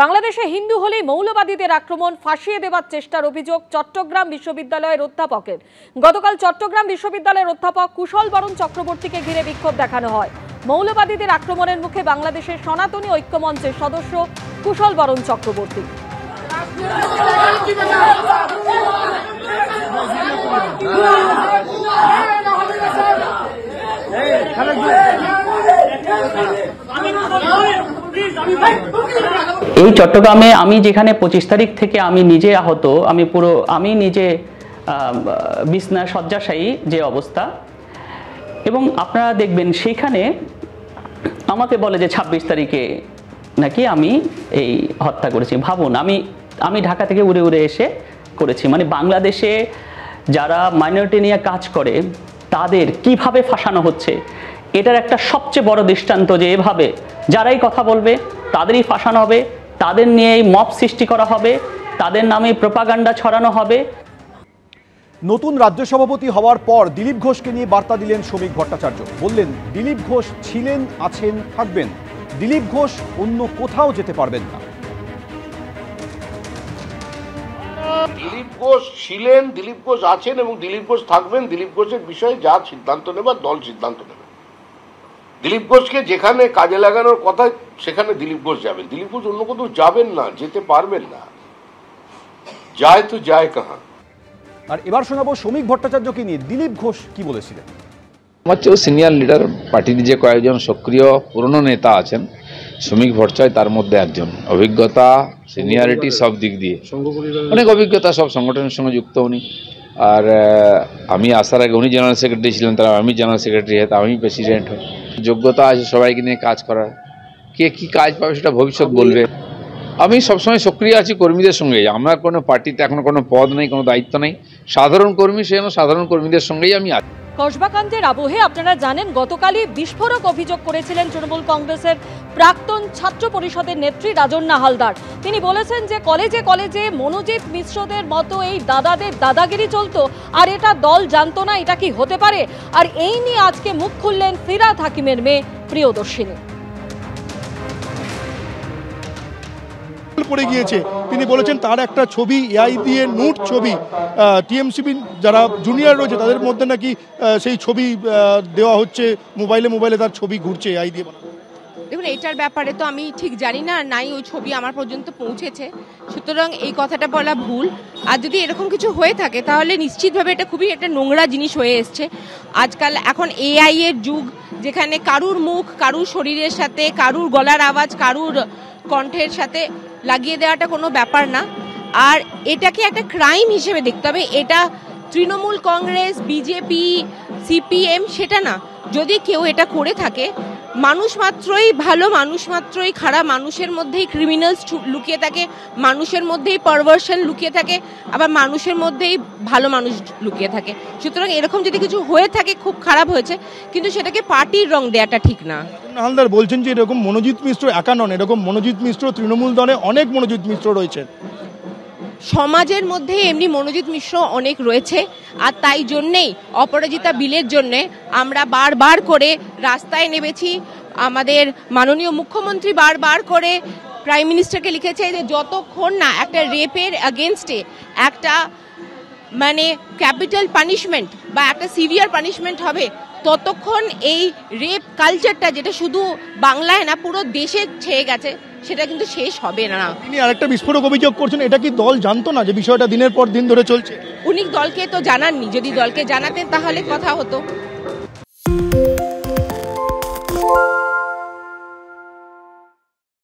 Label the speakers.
Speaker 1: বাংলাদেশে হিন্দু হলেই মৌলবাদীদের আক্রমণ, ফাঁসিয়ে দেওয়ার চেষ্টার অভিযোগ চট্টগ্রাম বিশ্ববিদ্যালয়ের অধ্যাপকের। গতকাল চট্টগ্রাম বিশ্ববিদ্যালয়ের অধ্যাপক কুশল বরণ চক্রবর্তীকে ঘিরে বিক্ষোভ দেখানো হয়। মৌলবাদীদের আক্রমণের মুখে বাংলাদেশের সনাতনী ঐক্যমঞ্চের সদস্য কুশল বরণ চক্রবর্তী।
Speaker 2: এই চট্টগ্রামে আমি যেখানে 25 তারিখ থেকে আমি নিজে আহত, আমি নিজে বিছনা শয্যাশায়ী যে অবস্থা, এবং আপনারা দেখবেন সেখানে আমাকে বলে যে 26 তারিখে নাকি আমি এই হত্যা করেছি। ভাবুন, আমি ঢাকা থেকে উড়ে উড়ে এসে করেছি। মানে বাংলাদেশে যারা মাইনরিটি নিয়ে কাজ করে তাদের কিভাবে ফাঁসানো হচ্ছে, এটার একটা সবচেয়ে বড় দৃষ্টান্ত যে এভাবে যারাই কথা বলবে তাদেরই ফাঁসানো হবে, তাদের নিয়েই মব সৃষ্টি করা হবে, তাদের নামে প্রোপাগান্ডা ছড়ানো হবে।
Speaker 3: নতুন রাজ্য সভাপতি হওয়ার পর দিলীপ ঘোষকে নিয়ে বার্তা দিলেন শ্রমিক ভট্টাচার্য। বললেন দিলীপ ঘোষ ছিলেন, আছেন, থাকবেন। দিলীপ ঘোষ অন্য কোথাও যেতে পারবেন না।
Speaker 4: দিলীপ ঘোষ ছিলেন, দিলীপ ঘোষ আছেন এবং দিলীপ ঘোষ থাকবেন। দিলীপ ঘোষের বিষয়ে যা সিদ্ধান্ত নেবার দল সিদ্ধান্ত নেবে। দিলীপ ঘোষকে যেখানে কাজে লাগানোর কথা সেখানে দিলীপ ঘোষ যাবেন। দিলীপ ঘোষ অন্য কোথাও যাবেন না, যেতে পারবেন না। যায় তো যায় কাহা।
Speaker 3: আর এবার শোনাবো শ্রমিক ভট্টাচার্যকে নিয়ে দিলীপ ঘোষ কি বলেছিলেন।
Speaker 5: আমার চেয়েও সিনিয়র লিডার পার্টির যে কয়েকজন সক্রিয় পুরনো নেতা আছেন, শ্রমিক ভট্টাচার্য তার মধ্যে একজন। অভিজ্ঞতা, সিনিয়রিটি সব দিক দিয়ে অনেক অভিজ্ঞতা, সব সংগঠনের সঙ্গে যুক্ত উনি। আর আমি আসার আগে উনি জেনারেল সেক্রেটারি ছিলেন, তারা আমি জেনারেল সেক্রেটারি হতাম, আমি প্রেসিডেন্ট হই। যোগ্যতা আছে সবাইকে নিয়ে কাজ করার। কে কি কাজ পাবে সেটা ভবিষ্যৎ বলবে। আমি সবসময় সক্রিয় আছি কর্মীদের সঙ্গে। আমার কোনো পার্টিতে এখন কোনো পদ নেই, কোনো দায়িত্ব নেই। সাধারণ কর্মী, সেজন্য সাধারণ কর্মীদের সঙ্গেই আমি আছি।
Speaker 1: কসবাকাণ্ডের আবহে আপনারা জানেন গতকালই বিস্ফোরক অভিযোগ করেছিলেন তৃণমূল কংগ্রেসের প্রাক্তন ছাত্র পরিষদের নেত্রী রাজন্না হালদার। তিনি বলেছেন যে কলেজে কলেজে মনোজিৎ মিশ্রদের মতো এই দাদাদের দাদাগিরি চলতো, আর এটা দল জানতো না। এটা কি হতে পারে? আর এই নিয়ে আজকে মুখ খুললেন ফিরহাদ হাকিমের মেয়ে প্রিয়দর্শিনী।
Speaker 6: পড়ে গিয়েছে, তিনি বলেছেন তার একটা ছবি এআই দিয়ে নুট ছবি, টিএমসিবি যারা জুনিয়র রয়েছে তাদের মধ্যে নাকি সেই ছবি দেওয়া হচ্ছে, মোবাইলে তার ছবি ঘুরছে এআই দিয়ে।
Speaker 7: দেখুন, এটার ব্যাপারে তো আমি ঠিক জানি না, নাই ওই ছবি আমার পর্যন্ত পৌঁছেছে, সুতরাং এই কথাটা বলা ভুল। আর যদি এরকম কিছু হয়ে থাকে তাহলে নিশ্চিতভাবে এটা খুবই একটা নোংরা জিনিস হয়ে এসছে। আজকাল এখন এআই এর যুগ, যেখানে কারুর মুখ কারুর শরীরের সাথে, কারুর গলার আওয়াজ কারুর কণ্ঠের সাথে লাগিয়ে দেওয়াটা কোনো ব্যাপার না। আর এটাকে একটা ক্রাইম হিসেবে দেখতে হবে। এটা তৃণমূল কংগ্রেস, বিজেপি, সিপিএম সেটা না। যদি কেউ এটা করে থাকে, মানুষ মাত্রই ভালো, মানুষ মাত্রই খারাপ, মানুষের মধ্যেই ক্রিমিনালস লুকিয়ে থাকে, মানুষের মধ্যেই পারভার্সন লুকিয়ে থাকে, আবার মানুষের মধ্যেই ভালো মানুষ লুকিয়ে থাকে। সুতরাং এরকম যদি কিছু হয়ে থাকে খুব খারাপ হয়েছে, কিন্তু সেটাকে পার্টির রং দেওয়াটা ঠিক না।
Speaker 6: হালদার বলছেন যে এরকম মনোজিৎ মিশ্র একা নন, এরকম মনোজিৎ মিশ্র তৃণমূল দলে অনেক মনোজিৎ মিশ্র রয়েছে।
Speaker 7: সমাজের মধ্যে এমনি মনোজিৎ মিশ্র অনেক রয়েছে, আর তাই জন্যেই অপরাজিতা বিলের জন্যে আমরা বারবার করে রাস্তায় নেমেছি। আমাদের মাননীয় মুখ্যমন্ত্রী বারবার করে প্রাইম মিনিস্টারকে লিখেছে যে যতক্ষণ না একটা রেপের এগেনস্টে একটা মানে ক্যাপিটাল পানিশমেন্ট বা একটা সিভিয়ার পানিশমেন্ট হবে, ততক্ষণ এই রেপ কালচারটা, যেটা শুধু বাংলায় না পুরো দেশে ছেয়ে গেছে, সেটা কিন্তু শেষ হবে না।
Speaker 6: তিনি আরেকটা বিস্ফোরক অভিযোগ করছেন, এটা কি দল জানতো না যে বিষয়টা দিনের পর দিন ধরে চলছে?
Speaker 7: উনি দলকে তো জানাননি, যদি দলকে জানাতেন তাহলে কথা হতো।